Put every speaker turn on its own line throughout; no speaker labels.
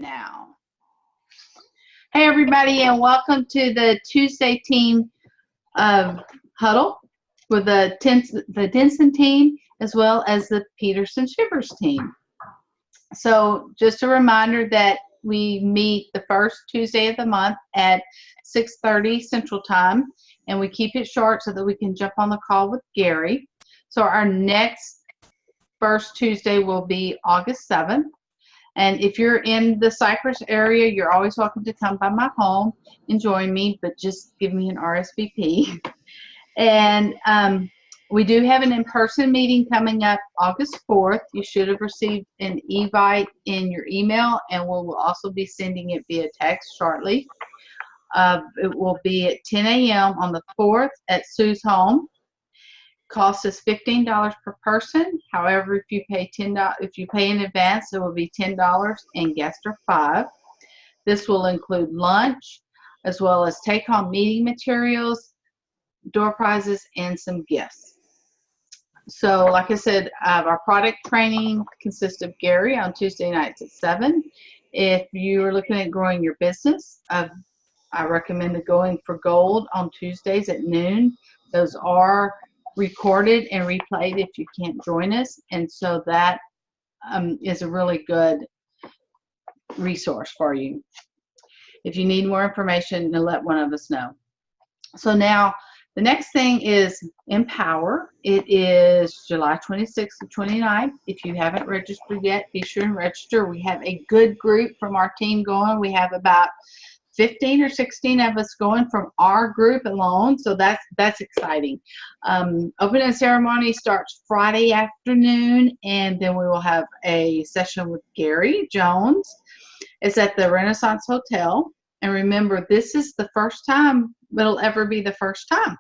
now. Hey everybody, and welcome to the Tuesday team huddle with the Denson team as well as the Peterson Shivers team. So just a reminder that we meet the first Tuesday of the month at 6:30 Central Time, and we keep it short so that we can jump on the call with Gary. So our next first Tuesday will be August 7th. And if you're in the Cypress area, you're always welcome to come by my home and join me, but just give me an RSVP. And we do have an in-person meeting coming up August 4th. You should have received an invite in your email, and we'll also be sending it via text shortly. It will be at 10 a.m. on the 4th at Sue's home. Cost is $15 per person. However, if you pay in advance, it will be $10 and guests are $5. This will include lunch as well as take-home meeting materials, door prizes, and some gifts. So, like I said, our product training consists of Gary on Tuesday nights at 7. If you are looking at growing your business, I recommend going for gold on Tuesdays at noon. Those are recorded and replayed if you can't join us, and so that is a really good resource for you. If you need more information, then let one of us know. So now the next thing is Empower. It is July 26th to 29th. If you haven't registered yet, be sure and register. We have a good group from our team going. We have about 15 or 16 of us going from our group alone, so that's exciting. Opening ceremony starts Friday afternoon, and then we will have a session with Gary Jones. It's at the Renaissance Hotel, and remember, this is the first time it'll ever be the first time,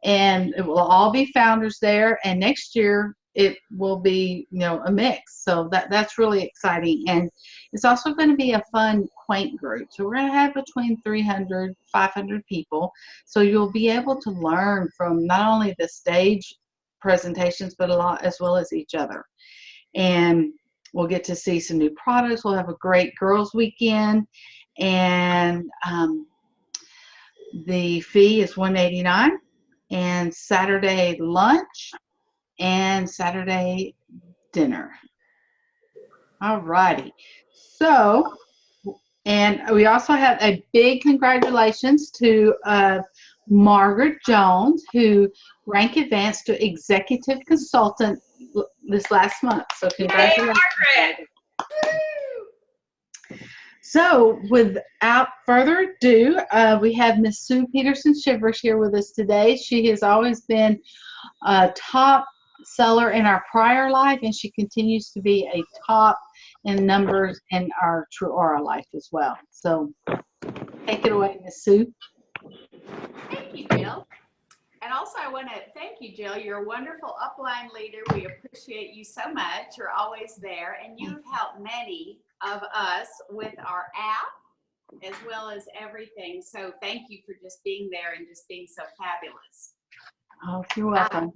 and it will all be founders there, and next year it will be, a mix. So that's really exciting. And it's also going to be a fun, quaint group. So we're going to have between 300, 500 people. So you'll be able to learn from not only the stage presentations, but a lot as well as each other. And we'll get to see some new products. We'll have a great girls weekend. And the fee is $189, and Saturday lunch and Saturday dinner. All righty. So, and we also have a big congratulations to Margaret Jones, who rank advanced to executive consultant this last month. So congratulations.
Hey,
Margaret. So without further ado, we have Miss Sue Peterson Shivers here with us today. She has always been a top seller in our prior life, and she continues to be a top in numbers in our True Aura life as well. So take it away, Miss Sue.
Thank you, Jill. And also I want to thank you, Jill. You're a wonderful upline leader. We appreciate you so much. You're always there, and you've helped many of us with our app as well as everything. So thank you for just being there and just being so fabulous.
Oh, you're welcome.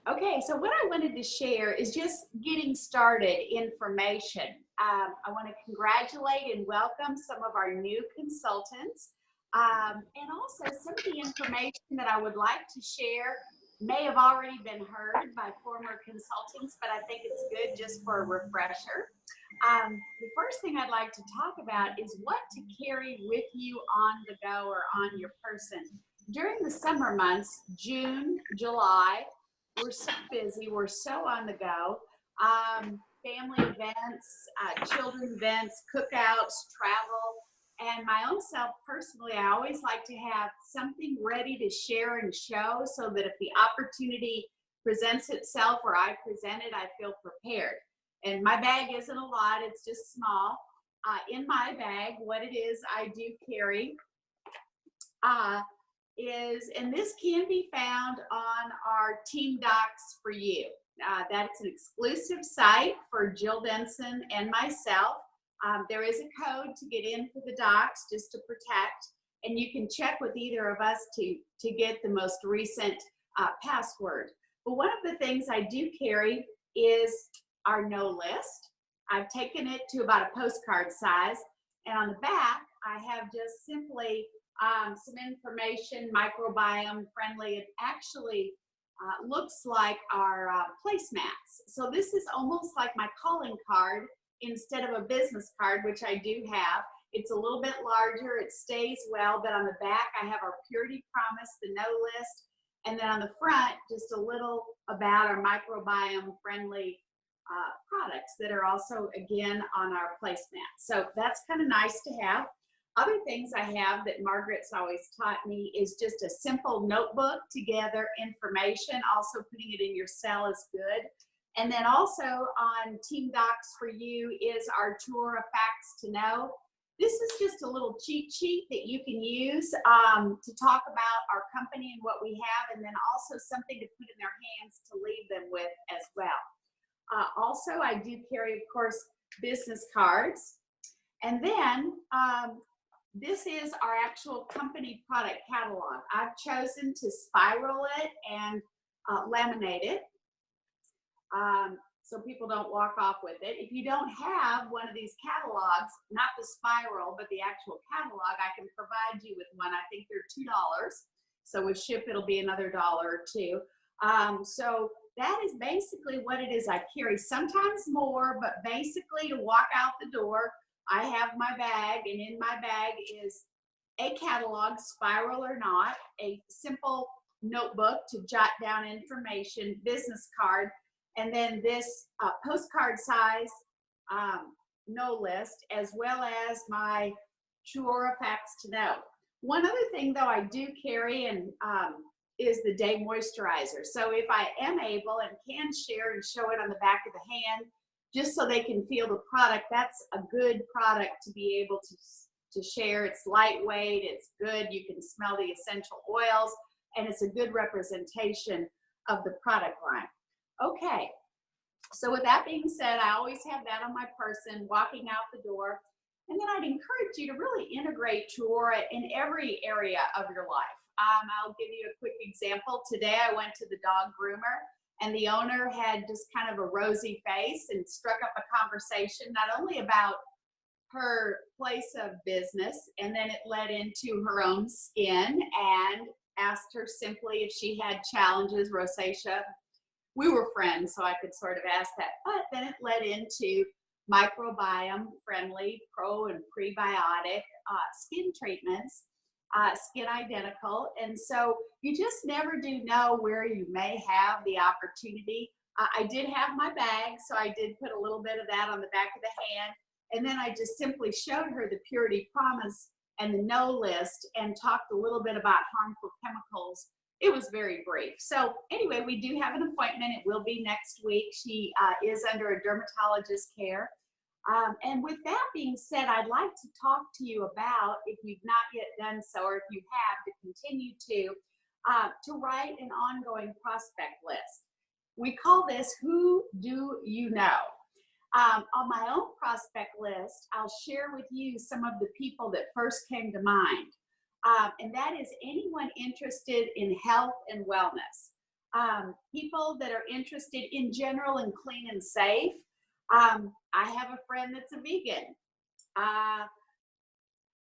Okay, so what I wanted to share is just getting started information. I want to congratulate and welcome some of our new consultants, and also some of the information that I would like to share may have already been heard by former consultants, but I think it's good just for a refresher. The first thing I'd like to talk about is what to carry with you on the go or on your person. During the summer months, June, July, we're so busy, we're so on the go. Family events, children events, cookouts, travel, and my own self personally, I always like to have something ready to share and show so that if the opportunity presents itself or I present it, I feel prepared. And my bag isn't a lot, it's just small. In my bag, what it is I do carry is, and this can be found on our Team Docs for You. That's an exclusive site for Jill Denson and myself. There is a code to get in for the docs just to protect, and you can check with either of us to get the most recent password. But one of the things I do carry is our no list. I've taken it to about a postcard size. And on the back, I have just simply some information, microbiome friendly. It actually looks like our placemats. So this is almost like my calling card instead of a business card, which I do have. It's a little bit larger, it stays well, but on the back I have our Purity Promise, the no list, and then on the front, just a little about our microbiome friendly products that are also, again, on our placemat. So that's kind of nice to have. Other things I have that Margaret's always taught me is just a simple notebook to gather information. Also putting it in your cell is good. And then also on Team Docs for You is our tour of facts to know. This is just a little cheat sheet that you can use to talk about our company and what we have, and then also something to put in their hands to leave them with as well. Also, I do carry, of course, business cards. And then this is our actual company product catalog. I've chosen to spiral it and laminate it so people don't walk off with it. If you don't have one of these catalogs, not the spiral, but the actual catalog, I can provide you with one. I think they're $2. So with ship, it'll be another $1 or $2. So that is basically what it is I carry. Sometimes more, but basically to walk out the door, I have my bag, and in my bag is a catalog, spiral or not, a simple notebook to jot down information, business card, and then this postcard size no list, as well as my True Facts to Know. One other thing, though, I do carry and is the day moisturizer. So if I am able and can share and show it on the back of the hand, just so they can feel the product, that's a good product to be able to share. It's lightweight, it's good, you can smell the essential oils, and it's a good representation of the product line. Okay, so with that being said, I always have that on my person walking out the door. And then I'd encourage you to really integrate Truora in every area of your life. I'll give you a quick example. Today I went to the dog groomer, and the owner had just kind of a rosy face and struck up a conversation not only about her place of business, and then it led into her own skin, and asked her simply if she had challenges, rosacea. We were friends, so I could sort of ask that. But then it led into microbiome friendly, pro and prebiotic skin treatments, skin identical. And so you just never do know where you may have the opportunity. I did have my bag, so I did put a little bit of that on the back of the hand. And then I just simply showed her the Purity Promise and the no list and talked a little bit about harmful chemicals. It was very brief. So anyway, we do have an appointment. It will be next week. She is under a dermatologist's care. And with that being said, I'd like to talk to you about, if you've not yet done so, or if you have, to continue to write an ongoing prospect list. We call this Who Do You Know? On my own prospect list, I'll share with you some of the people that first came to mind. And that is anyone interested in health and wellness. People that are interested in general in clean and safe. I have a friend that's a vegan.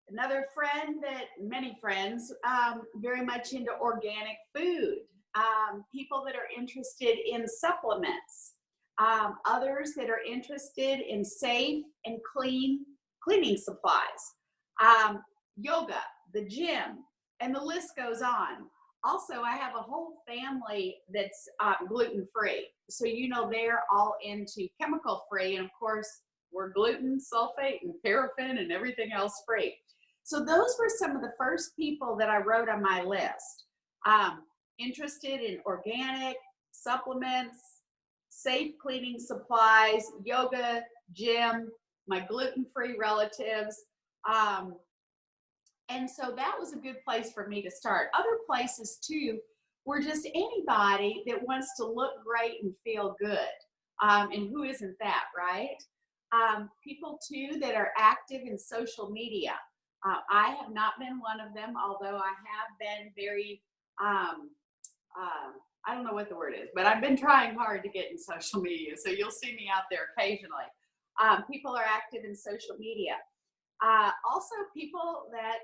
Another friend many friends, very much into organic food. People that are interested in supplements. Others that are interested in safe and cleaning supplies. Yoga, the gym, and the list goes on. Also, I have a whole family that's gluten-free. So, you know, they're all into chemical-free. And of course, we're gluten, sulfate, and paraffin, and everything else free. So those were some of the first people that I wrote on my list. Interested in organic, supplements, safe cleaning supplies, yoga, gym, my gluten-free relatives. And so that was a good place for me to start. Other places too were just anybody that wants to look great and feel good. And who isn't that, right? People too that are active in social media. I have not been one of them, although I have been very, I don't know what the word is, but I've been trying hard to get in social media. So you'll see me out there occasionally. People are active in social media. Also, people that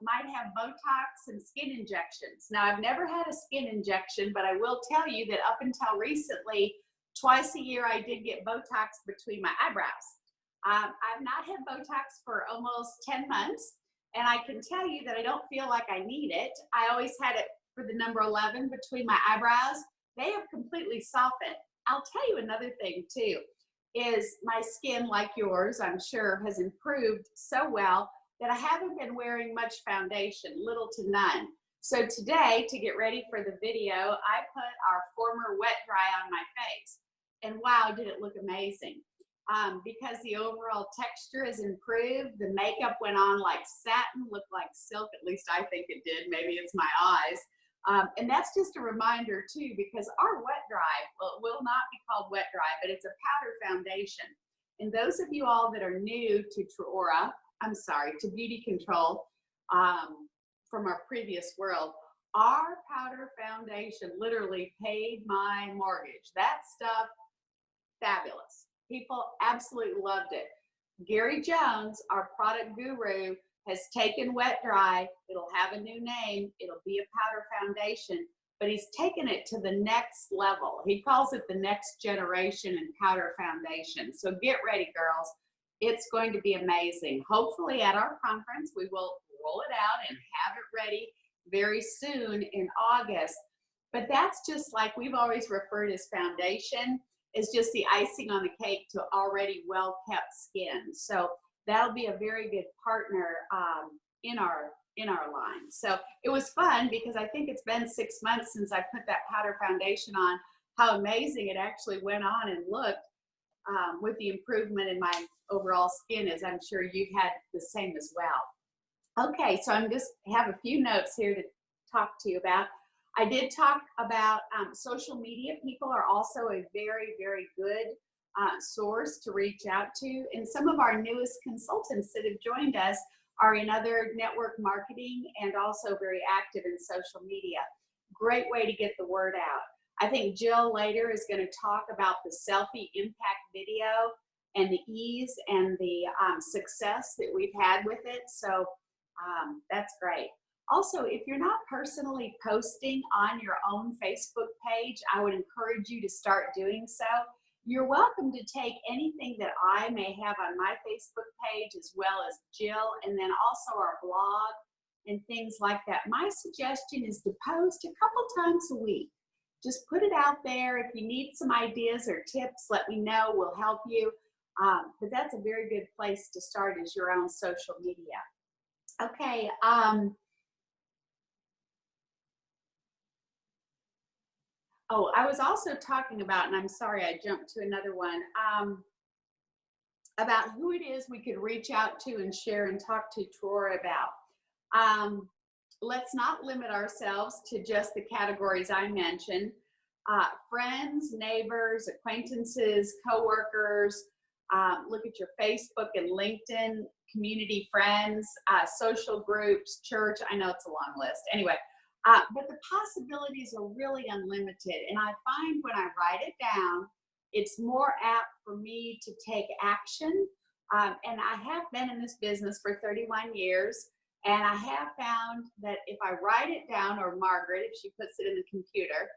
might have Botox and skin injections. Now, I've never had a skin injection, but I will tell you that up until recently, twice a year, I did get Botox between my eyebrows. I've not had Botox for almost 10 months, and I can tell you that I don't feel like I need it. I always had it for the number 11 between my eyebrows. They have completely softened. I'll tell you another thing too, is my skin, like yours, I'm sure, has improved so well that I haven't been wearing much foundation, little to none. So today, to get ready for the video, I put our former wet dry on my face. And wow, did it look amazing. Because the overall texture has improved, the makeup went on like satin, looked like silk, at least I think it did. Maybe it's my eyes. And that's just a reminder too, because our wet dry, well, it will not be called wet dry, but it's a powder foundation. And those of you all that are new to to Beauty Control from our previous world, our powder foundation literally paid my mortgage. That stuff, fabulous. People absolutely loved it. Gary Jones, our product guru, has taken wet dry. It'll have a new name. It'll be a powder foundation, but he's taken it to the next level. He calls it the next generation in powder foundation. So get ready, girls. It's going to be amazing. Hopefully at our conference, we will roll it out and have it ready very soon in August. But that's just like we've always referred as foundation, is just the icing on the cake to already well-kept skin. So that'll be a very good partner in our line. So it was fun because I think it's been 6 months since I put that powder foundation on. How amazing it actually went on and looked with the improvement in my overall skin, as I'm sure you've had the same as well. Okay, so I'm just have a few notes here to talk to you about. I did talk about social media. People are also a very, very good source to reach out to. And some of our newest consultants that have joined us are in other network marketing and also very active in social media. Great way to get the word out. I think Jill later is going to talk about the selfie impact video and the ease and the success that we've had with it. So that's great. Also, if you're not personally posting on your own Facebook page, I would encourage you to start doing so. You're welcome to take anything that I may have on my Facebook page as well as Jill, and then also our blog and things like that. My suggestion is to post a couple times a week. Just put it out there. If you need some ideas or tips, let me know. We'll help you. But that's a very good place to start, is your own social media. Okay. Oh, I was also talking about, and I'm sorry I jumped to another one, about who it is we could reach out to and share and talk to Troy about. Let's not limit ourselves to just the categories I mentioned. Friends, neighbors, acquaintances, coworkers, look at your Facebook and LinkedIn, community friends, social groups, church. I know it's a long list. Anyway. But the possibilities are really unlimited. And I find when I write it down, it's more apt for me to take action. And I have been in this business for 31 years. And I have found that if I write it down, or Margaret, if she puts it in the computer,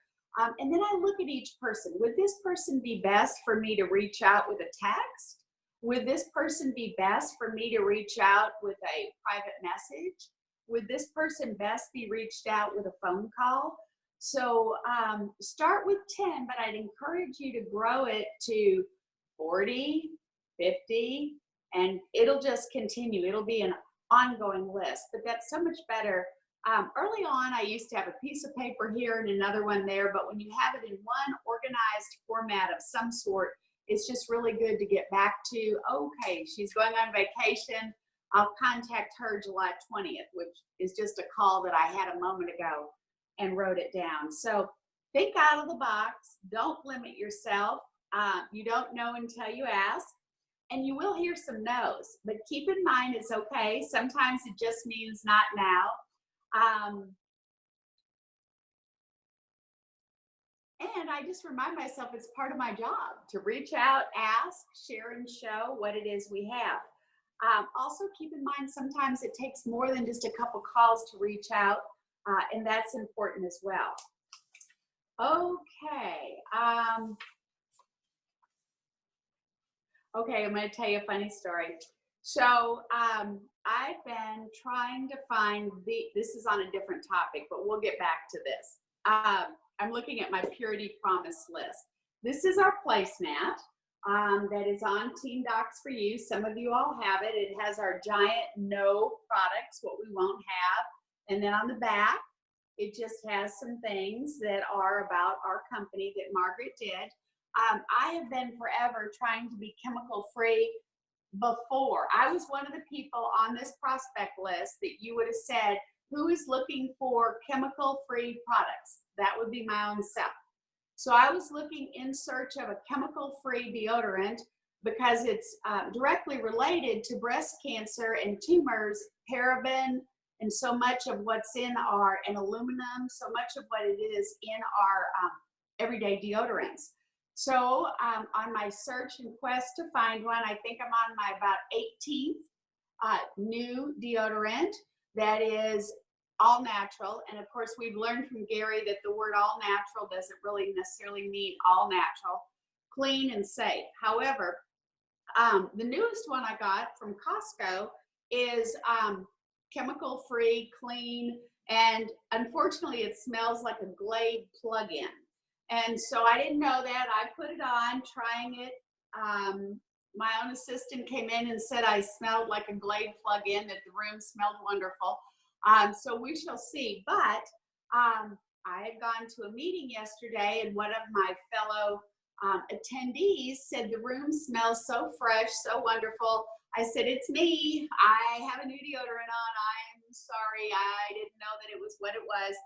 and then I look at each person, would this person be best for me to reach out with a text? Would this person be best for me to reach out with a private message? Would this person best be reached out with a phone call? So start with 10, but I'd encourage you to grow it to 40, 50, and it'll just continue. It'll be an ongoing list, but that's so much better. Early on, I used to have a piece of paper here and another one there, but when you have it in one organized format of some sort, it's just really good to get back to, okay, she's going on vacation. I'll contact her July 20th, which is just a call that I had a moment ago and wrote it down. So think out of the box. Don't limit yourself. You don't know until you ask. And you will hear some no's, but keep in mind it's okay. Sometimes it just means not now. And I just remind myself it's part of my job to reach out, ask, share, and show what it is we have. Also, keep in mind sometimes it takes more than just a couple calls to reach out, and that's important as well. Okay. Okay, I'm going to tell you a funny story. So I've been trying to find this is on a different topic, but we'll get back to this. I'm looking at my Purity Promise list. This is our placemat that is on Team Docs for You. Some of you all have it. It has our giant no products, what we won't have. And then on the back, it just has some things that are about our company that Margaret did. I have been forever trying to be chemical free before. I was one of the people on this prospect list that you would have said, who is looking for chemical free products? That would be my own self. So I was looking in search of a chemical free deodorant because it's directly related to breast cancer and tumors, paraben, and so much of what's in and aluminum, so much of what it is in our everyday deodorants. So on my search and quest to find one, I think I'm on my about 18th new deodorant that is all natural. And of course, we've learned from Gary that the word all natural doesn't really necessarily mean all natural, clean and safe. However, the newest one I got from Costco is chemical free, clean, and unfortunately it smells like a Glade plug-in. And so I didn't know that. I put it on, trying it. My own assistant came in and said I smelled like a Glade plug-in, that the room smelled wonderful. So we shall see. But I had gone to a meeting yesterday, and one of my fellow attendees said the room smells so fresh, so wonderful. I said, it's me. I have a new deodorant on. I'm sorry. I didn't know that it was what it was.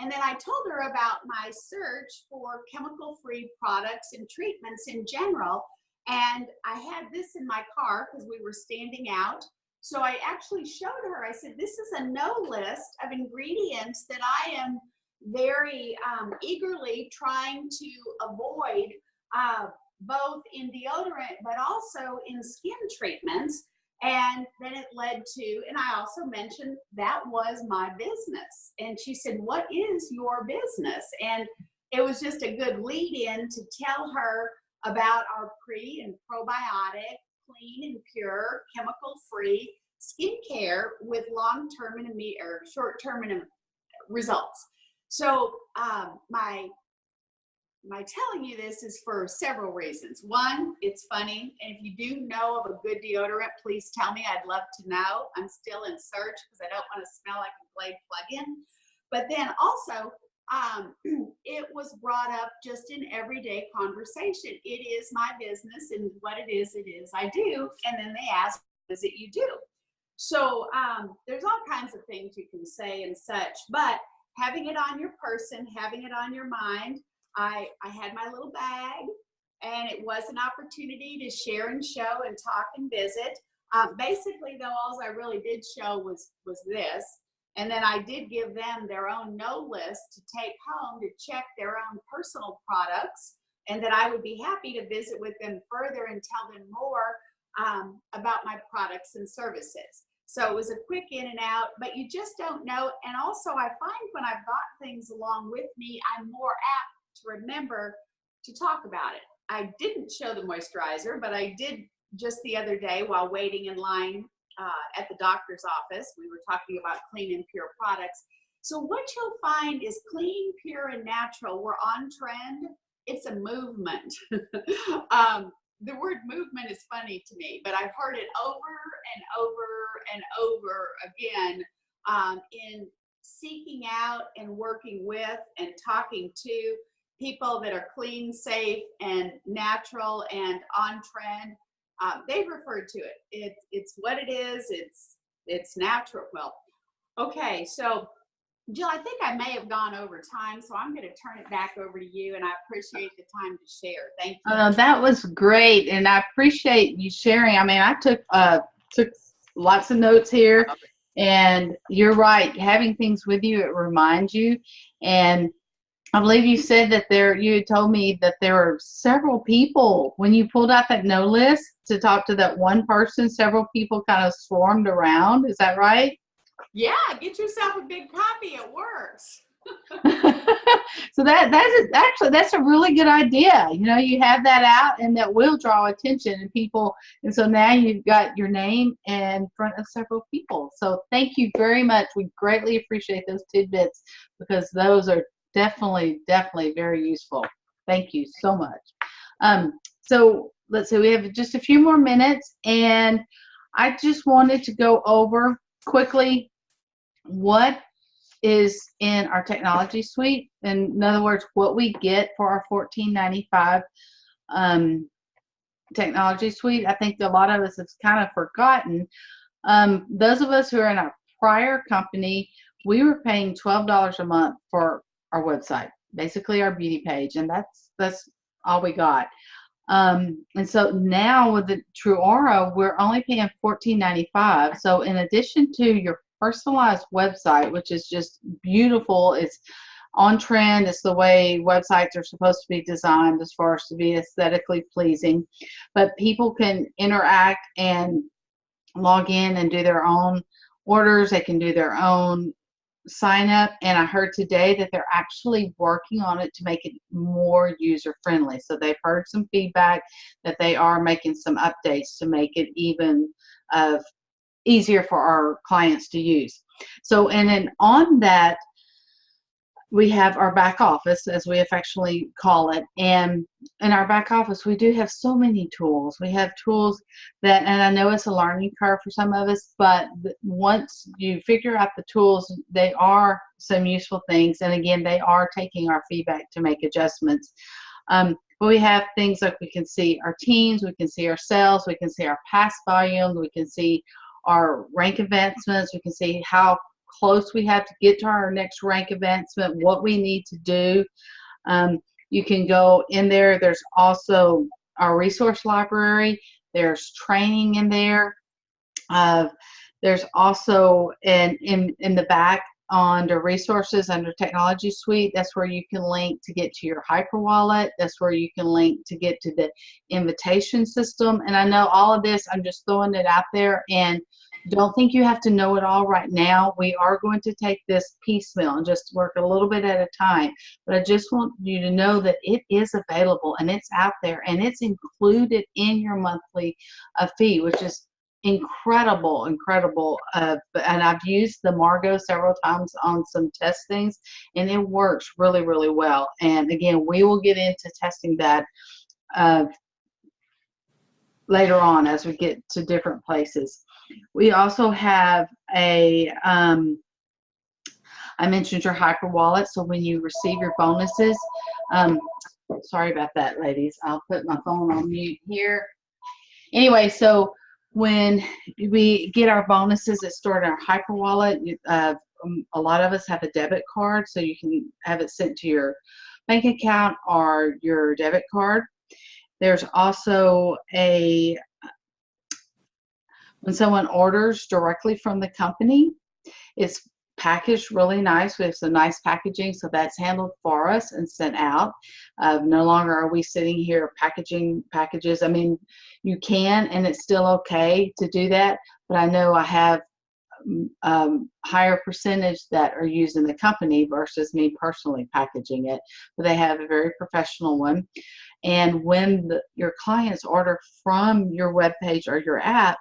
And then I told her about my search for chemical-free products and treatments in general. And I had this in my car because we were standing out. So I actually showed her, I said, this is a no list of ingredients that I am very eagerly trying to avoid, both in deodorant, but also in skin treatments. And then it led to, and I also mentioned that was my business. And she said, what is your business? And it was just a good lead in to tell her about our pre and probiotic, clean and pure, chemical-free skincare with long-term and or short-term results. So my telling you this is for several reasons. One, it's funny, and if you do know of a good deodorant, please tell me. I'd love to know. I'm still in search because I don't want to smell like a Glade plug-in. But then also, it was brought up just in everyday conversation. It is my business, and what it is I do. And then they ask, what is it you do? So there's all kinds of things you can say and such, but having it on your person, having it on your mind, I had my little bag, and it was an opportunity to share and show and talk and visit. Basically, though, all I really did show was this. And then I did give them their own no list to take home to check their own personal products, and that I would be happy to visit with them further and tell them more about my products and services. So it was a quick in and out, but you just don't know. And also I find when I've got things along with me, I'm more apt to remember to talk about it. I didn't show the moisturizer, but I did just the other day while waiting in line at the doctor's office. We were talking about clean and pure products. So what you'll find is clean, pure, and natural. We're on trend. It's a movement. The word movement is funny to me, but I've heard it over and over and over again in seeking out and working with and talking to people that are clean, safe, and natural and on trend. They've referred to it. It's what it is. It's natural. Well, okay. So, Jill, I think I may have gone over time, so I'm going to turn it back over to you, and I appreciate the time to share. Thank you.
That was great, and I appreciate you sharing. I mean, I took lots of notes here, and you're right. Having things with you, it reminds you, and I believe you said that you had told me that there were several people when you pulled out that no list to talk to that one person, several people kind of swarmed around. Is that right?
Yeah, get yourself a big copy. It works.
So that's a really good idea. You know, you have that out and that will draw attention and people. And so now you've got your name in front of several people. So thank you very much. We greatly appreciate those tidbits because those are definitely very useful. Thank you so much. So let's see, we have just a few more minutes and I just wanted to go over quickly what is in our technology suite. In other words, what we get for our $14.95 technology suite. I think a lot of us have kind of forgotten. Those of us who are in our prior company, we were paying $12 a month for our website, basically our beauty page, and that's all we got. And so now with the Truora, we're only paying $14.95. So in addition to your personalized website, which is just beautiful, it's on trend, it's the way websites are supposed to be designed as far as to be aesthetically pleasing, but people can interact and log in and do their own orders, they can do their own sign up, and I heard today that they're actually working on it to make it more user friendly. So they've heard some feedback that they are making some updates to make it even easier for our clients to use. So, and then on that, we have our back office, as we affectionately call it. And in our back office, we do have so many tools. We have tools that, and I know it's a learning curve for some of us, but once you figure out the tools, they are some useful things. And again, they are taking our feedback to make adjustments. But we have things like we can see our teams, we can see our sales, we can see our pass volume, we can see our rank advancements, we can see how close we have to get to our next rank advancement, what we need to do. You can go in there. There's also our resource library. There's training in there. There's also in the back under resources under technology suite, that's where you can link to get to your hyperwallet. That's where you can link to get to the invitation system. And I know all of this, I'm just throwing it out there, and don't think you have to know it all right now. We are going to take this piecemeal and just work a little bit at a time. But I just want you to know that it is available and it's out there and it's included in your monthly fee, which is incredible. And I've used the Margo several times on some test things, and it works really, really well. And again, we will get into testing that later on as we get to different places. We also have a, I mentioned your hyperwallet, so when you receive your bonuses, sorry about that, ladies. I'll put my phone on mute here. Anyway, so when we get our bonuses, it's stored in our hyperwallet. A lot of us have a debit card, so you can have it sent to your bank account or your debit card. There's also when someone orders directly from the company, it's packaged really nice. We have some nice packaging, so that's handled for us and sent out. No longer are we sitting here packaging packages. I mean, you can, and it's still okay to do that, but I know I have higher percentage that are used in the company versus me personally packaging it, but they have a very professional one. And when your clients order from your webpage or your app,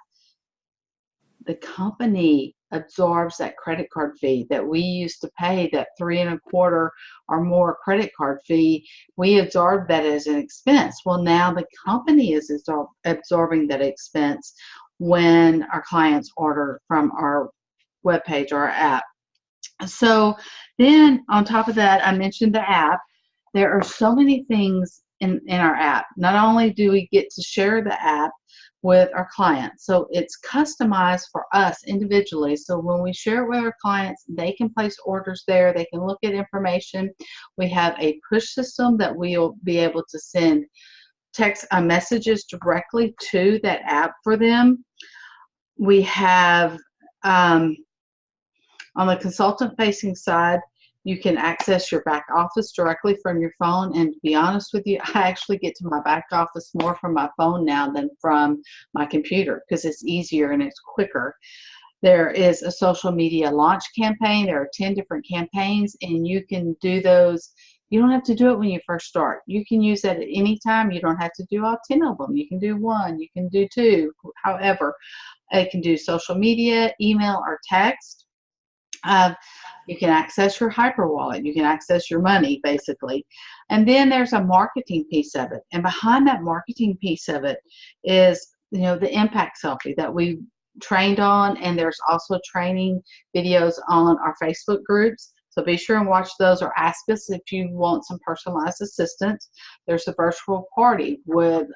the company absorbs that credit card fee that we used to pay, that 3 1/4 or more credit card fee. We absorb that as an expense. Well, now the company is absorbing that expense when our clients order from our webpage or our app. So then on top of that, I mentioned the app. There are so many things in our app. Not only do we get to share the app with our clients, so it's customized for us individually. So when we share it with our clients, they can place orders there. They can look at information. We have a push system that we'll be able to send text messages directly to that app for them. We have on the consultant facing side, You can access your back office directly from your phone. And to be honest with you, I actually get to my back office more from my phone now than from my computer because it's easier and it's quicker. There is a social media launch campaign. There are 10 different campaigns, and you can do those. You don't have to do it when you first start. You can use that at any time. You don't have to do all 10 of them. You can do one. You can do two. However, it can do social media, email, or text. You can access your hyper wallet. You can access your money, basically. And then there's a marketing piece of it. And behind that marketing piece of it is, the impact selfie that we trained on. And there's also training videos on our Facebook groups. So be sure and watch those, or ask us if you want some personalized assistance. There's a virtual party with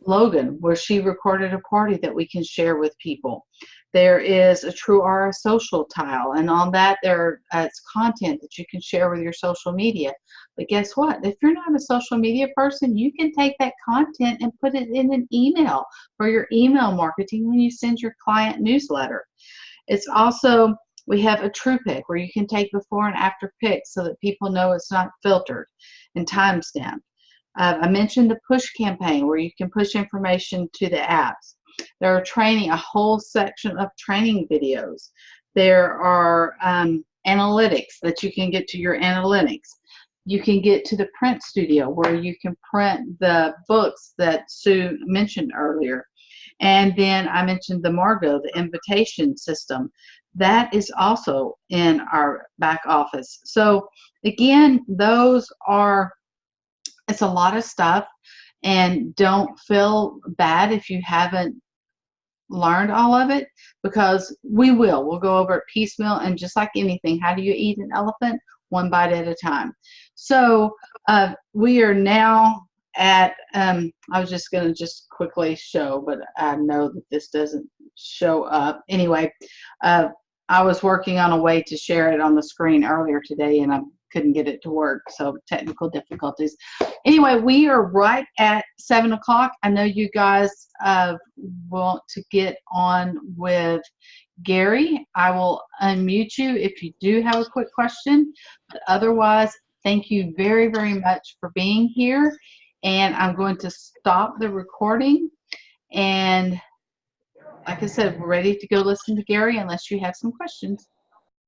Logan, where she recorded a party that we can share with people. There is a True RS social tile, and on that it's content that you can share with your social media. But guess what? If you're not a social media person, you can take that content and put it in an email for your email marketing when you send your client newsletter. It's also, we have a True Pic where you can take before and after pics so that people know it's not filtered and time stamped. I mentioned the push campaign where you can push information to the apps. There are a whole section of training videos. There are analytics that you can get to your analytics. You can get to the print studio where you can print the books that Sue mentioned earlier. And then I mentioned the Margo, the invitation system. That is also in our back office. So again, it's a lot of stuff, and don't feel bad if you haven't learned all of it, because we'll go over it piecemeal. And just like anything, how do you eat an elephant? One bite at a time. So we are now at, I was just going to quickly show, but I know that this doesn't show up. Anyway, I was working on a way to share it on the screen earlier today, and I couldn't get it to work, so technical difficulties. Anyway, we are right at 7 o'clock. I know you guys want to get on with Gary. I will unmute you if you do have a quick question. But otherwise, thank you very, very much for being here. And I'm going to stop the recording. And like I said, we're ready to go listen to Gary unless you have some questions.